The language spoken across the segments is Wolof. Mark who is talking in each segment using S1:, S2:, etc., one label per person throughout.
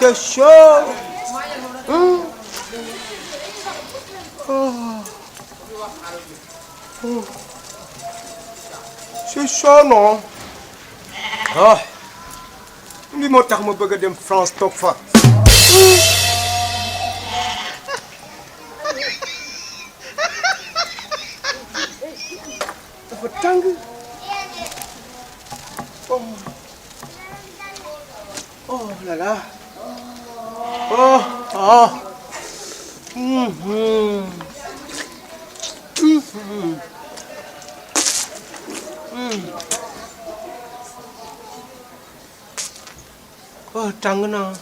S1: c'est chaud. C'est chaud non. Ah. Li moo tax ma bëgg a dem France toog fa. Dafa tàng. Oh là là. Oh oh. Oh tàng na.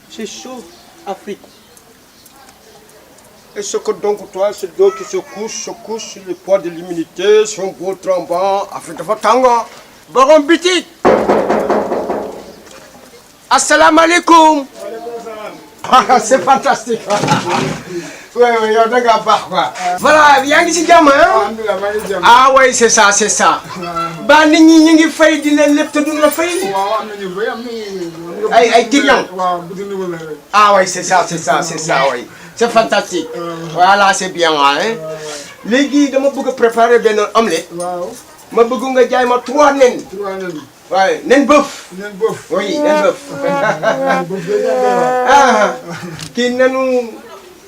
S1: C'est chaud, Afrique. Et ce que donc toi, c'est l'eau qui se couche sur le poids de l'immunité, son beau trembant. Afrique dafa tàng. Borom bitik. Assalamu alaikum. C'est fantastique. Oui, yow da ngaa baax quoi. Voilà, yaa ngi ci jàmm
S2: alhamdulilah maa ngi jàmm.
S1: Ah oui, c'est ça, c'est ça. Ba nit ñi ñu ngi fay di leen lépp te duñ la fay.
S2: waaw am nañu bëri am nañu.
S1: ay clients.
S2: waaw bu dul nouvelle rek.
S1: Ah oui, c'est ça, oui. C'est fantastique. Voilà, c'est bien hein. Léegi dama bëgg a préparer benn omelette.
S2: waaw.
S1: Ma bëgg nga jaay ma 3 nen.
S2: 3 nen.
S1: Ouais, nen bœuf.
S2: nen bœuf.
S1: Oui, nen bœuf. Kii nenu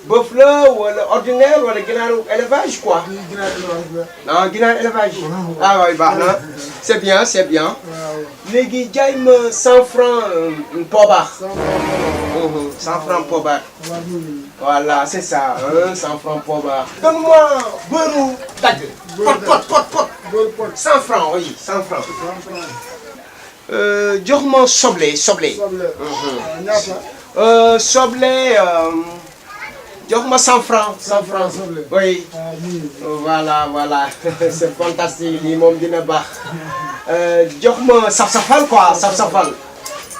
S1: bœuf la wala ordinaire wala ginaaru élevage quoi.
S2: ginaar élevage la.
S1: Non, ginaar élevage. Ah oui, baax na. C'est bien, c'est bien.
S2: waaw.
S1: Léegi jaay ma 100 francs poobar.
S2: 100
S1: 100 francs poobar.
S2: waaw.
S1: Voilà, c'est ça, 100 francs poobar. Donne-moi beurre dagg. Pot.
S2: Beurre pot.
S1: 100 francs, oui, 100 francs.
S2: 100 francs.
S1: Jox ma soble.
S2: soble. ñaata.
S1: Soble, jox ma 100 francs. 100 francs.
S2: soble.
S1: Oui.
S2: nii.
S1: Voilà. C'est fantastique, lii moom dina baax. Jox ma saf-safal quoi, saf-safal.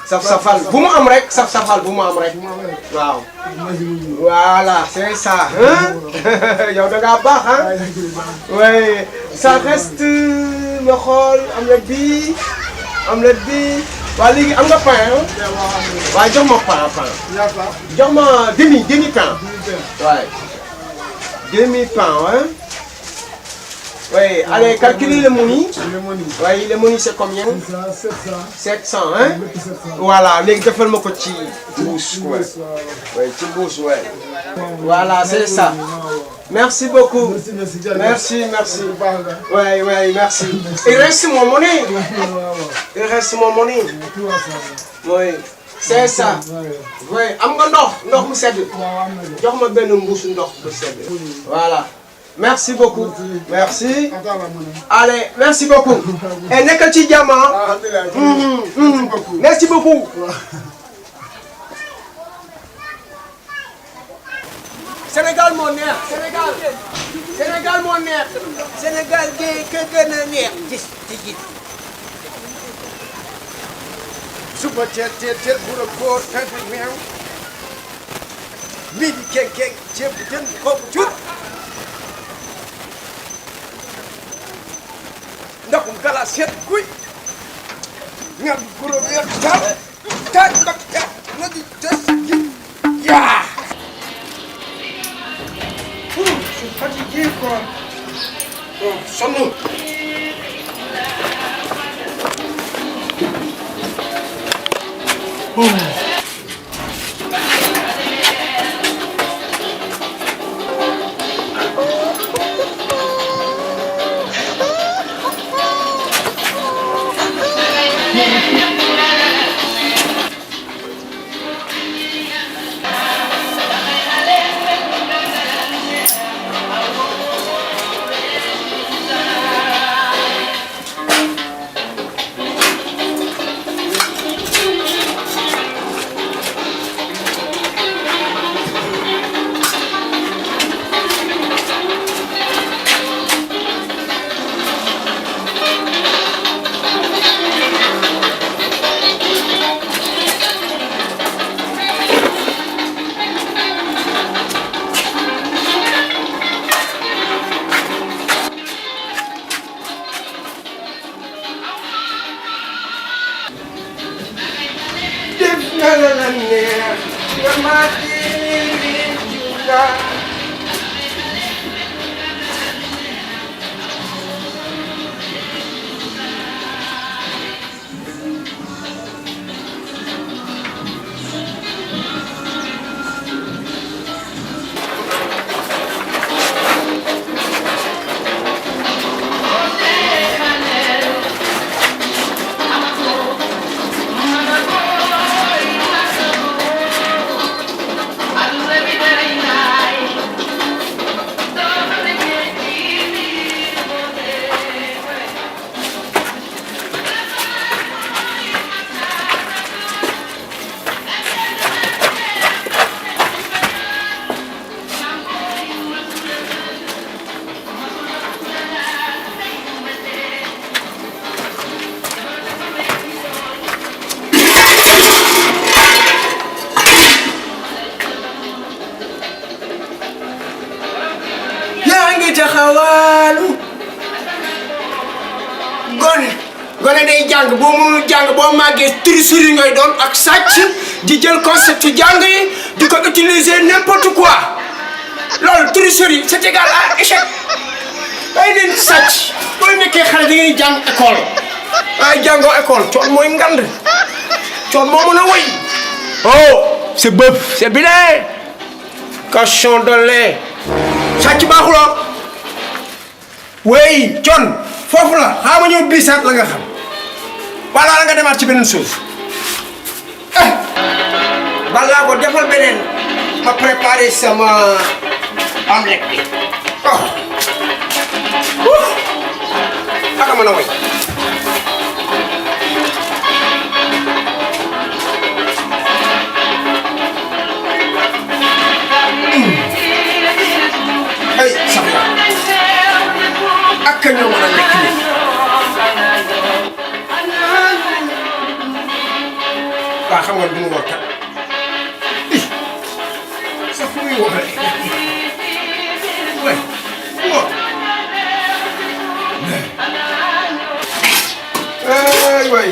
S1: Saf-safal bu mu am rek, saf-safal bu mu am rek. waaw. Voilà, c'est ça. Yow da ngaa baax ah. Oui, ça reste ma xool omelette bi. Waa léegi am nga pain ah. waaw jox ma pain.
S2: ñaata.
S1: jox ma demi pain. Ouais. Demi pain hein. Oui, allez, calculez le money. Oui, le money c'est combien? 700 hein. Voilà, léegi defal ma ko ci bouche quoi. Oui, ci bouche ouais. Voilà, c'est ça. Merci beaucoup. Merci. Oui, merci. Il reste mon monnaie. Oui, c'est ça. Oui, am nga ndox mu sedd. Jox ma benn mbuus ndox bu sedd. Voilà. Merci beaucoup. Merci. Allez, merci beaucoup. Et nekkal ci jàmm. Merci beaucoup. Sénégal moo neex. Sénégal moo neex. Sénégal gi gën a neex. gis. Suba teel bu la góor tànn meew. Midi keng ceeb bu jën xobu jur. Ndaxum galaas seet kuy. ñam guro bi ak taal ndox na di des yaa. Je suis fatigué quoi. Sonn. taxawaalu gone day jàng boo mënul jàng boo màggee tricherie ngay doon ak sàcc di jël concept jàng yi di ko utiliser n'importe quoi loolu tricherie c'est égal à échec ay leen sàcc boo nekkee xale da ngeen di jàng école ay jàngoo école coon mooy ngand coon moo mën a woy oh c'est bœuf c'est bien cochon de lait sàcc baaxuloo wey coon foofu la xaa ma ñëw biisaat la nga xam wala la nga demaat ci beneen suuf balaa ko defal beneen ma préparé sama omelette bi aka mën a way ay sax la ak ñoo mën a lekk ni waa xam nga du mu war kat sax fu muy waxee way ay way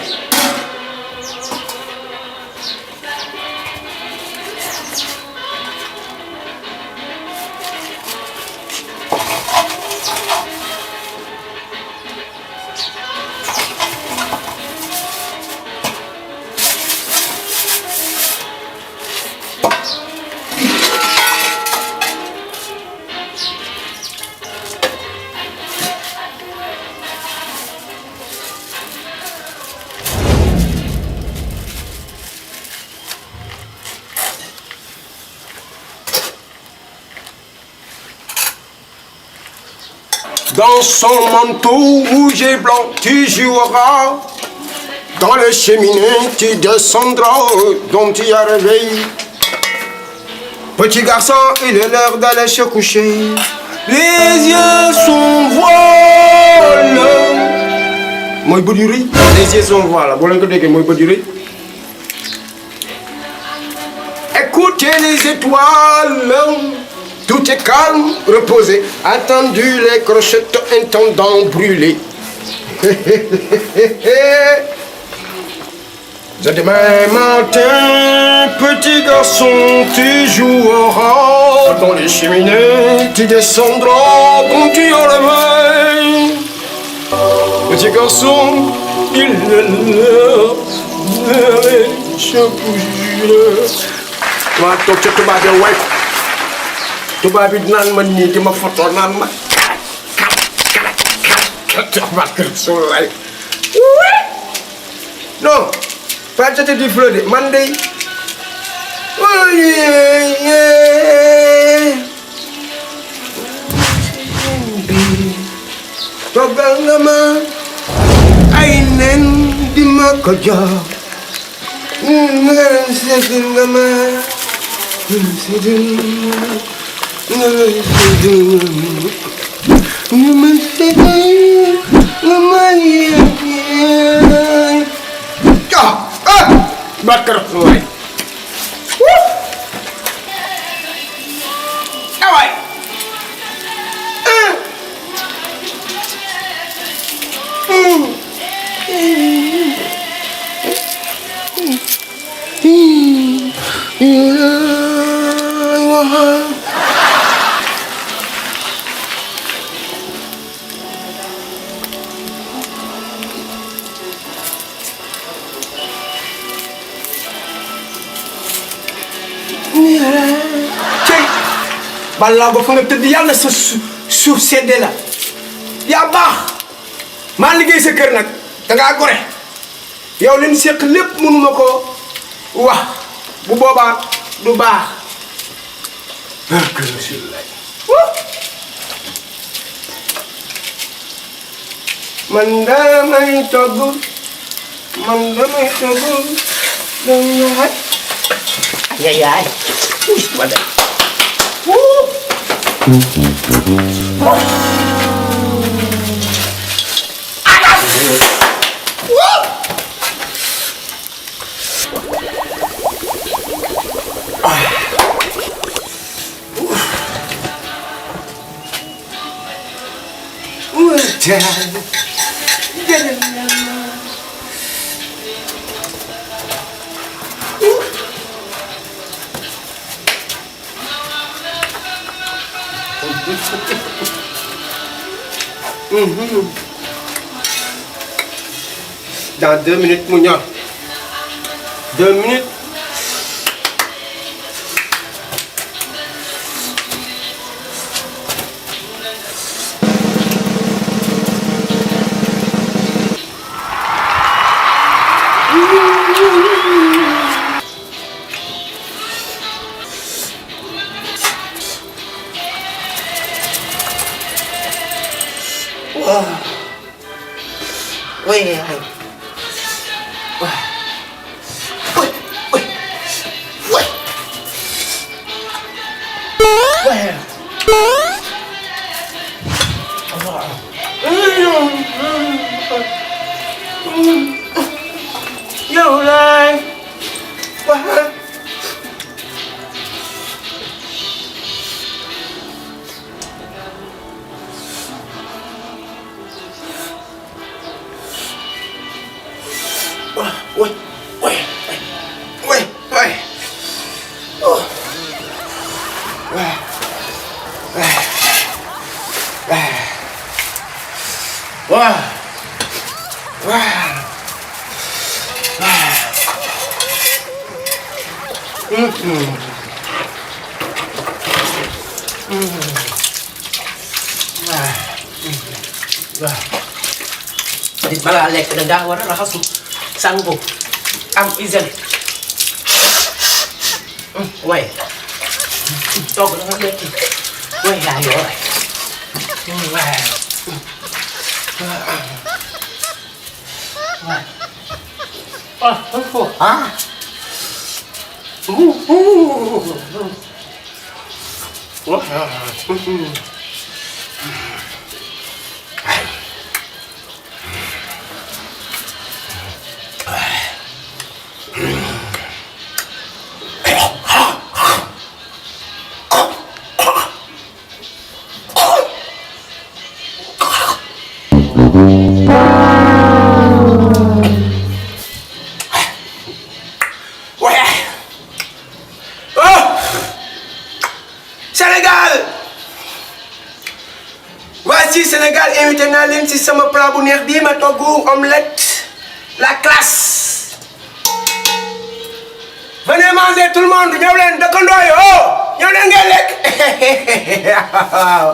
S1: Dans son manteau rouge et blanc, tu joueras. Dans les cheminées, tu descendras. Dont tu as réveillé. Petit garçon, il est l'heure d'aller se coucher. Les yeux sont voiles. Moi, bët yu rëy. Les yeux sont voiles. Boo leen ko déggee mooy bët yu rëy. Écoutez les étoiles. Tout est calme, reposé, attendu les crochettes intendant brûler. Demain matin, petit garçon, tu joueras dans les cheminées, tu descendras quand tu auras réveil. Petit garçon, il est l'heure d'aller se coucher. Waa toog ca tubaab yi way tubaab bi naan ma nii di ma photo naan ma non pas jete di fleur de man de toggal nga ma ay nen di ma ko jox seetal nga ma Bakar waay waay ballaa ba fa nga tëdd yàlla sa suuf seddee la yaa baax maa liggéey sa kër nag dangaa gore yow leen séq lépp mënuma ko wax bu boobaa du baax barke Rasulullah man damay togg yaay ma dem Dans 2 minutes mu ñor 2 minutes. Oui, yow laay waxal oui oui oui oui oh waaw nit balaa lekk da ngaa war a raxasu sangu am hygiène waaye togg da nga metti waaye yaa yor waaye ah Sénégal voici Sénégal invité naa leen ci sama plat bu neex bii ma togg omelette la classe venez manger tout le monde ñëw leen dëkkandoo yi oh ñëw leen ngeen lekk waaw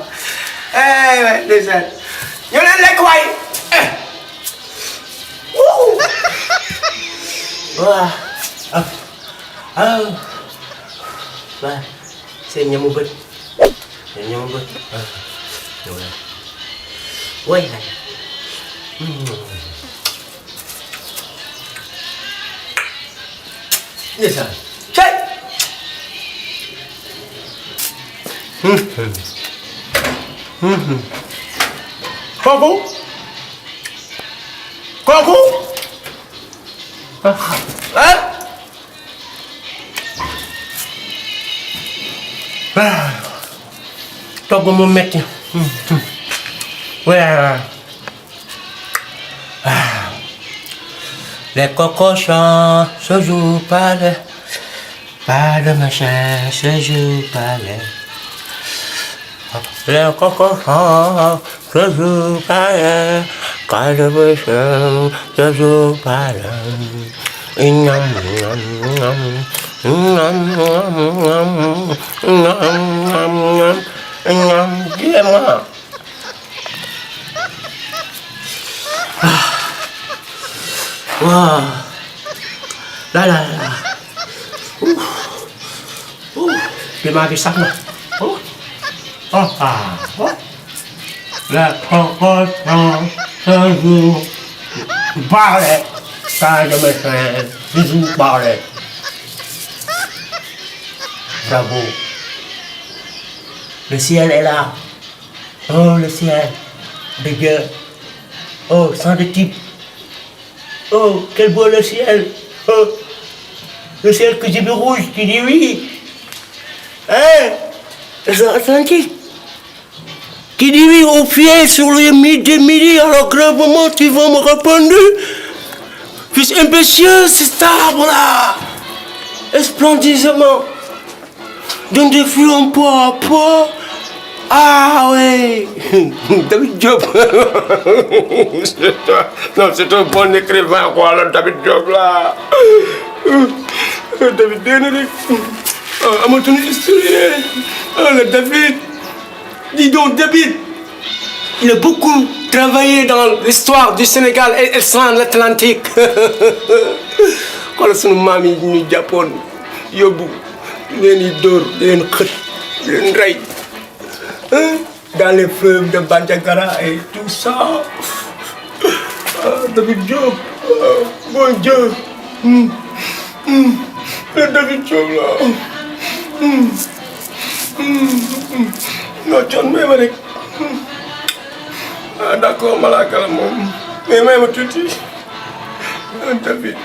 S1: ndeysaan ñëw leen lekk waay waaw c'est ñamu bët c'est ñamu bët way la ndeysaan cay kooku togg mu metti les cocochons se jouent pas de machin se jouent pas les cocochons se jouent pas de machin se jouent pas
S3: Dis-moi. Wow. Là, là, là. Les mains qui savent. Oh. Oh, ah. Oh. La cocotte, un jour, parlait, quand je me fais, toujours parlait. Bravo. Le ciel est là. Oh, le ciel de Dieu. Oh, sans de type. Oh, quel beau le ciel. Oh, le ciel que j'ai vu rouge, qui dit oui. Hein? L'océan Atlantique. Qui dit oui au pied sur les midi, alors gravement tu vas me répondre. Fils imbécile, c'est cet arbre-là. Splendidement. Donne des fruits en pas à pas. Ah ouais. David Diop. Non, c'est un bon écrivain, quoi, là, David Diop, là. David Dénéric. Amateur historien. Oh, le David. Dis donc, David, il a beaucoup travaillé dans l'histoire du Sénégal et l'Atlantique. Quand son mamie nous Japon, yobu, les dor, les khut, les ray, dans les fleuves de Bandiagara et tout ça. David Diop, bon Dieu, le David Diop là. Non, John, même avec. Ah, d'accord, malaka la moom. Mais même tuuti. David.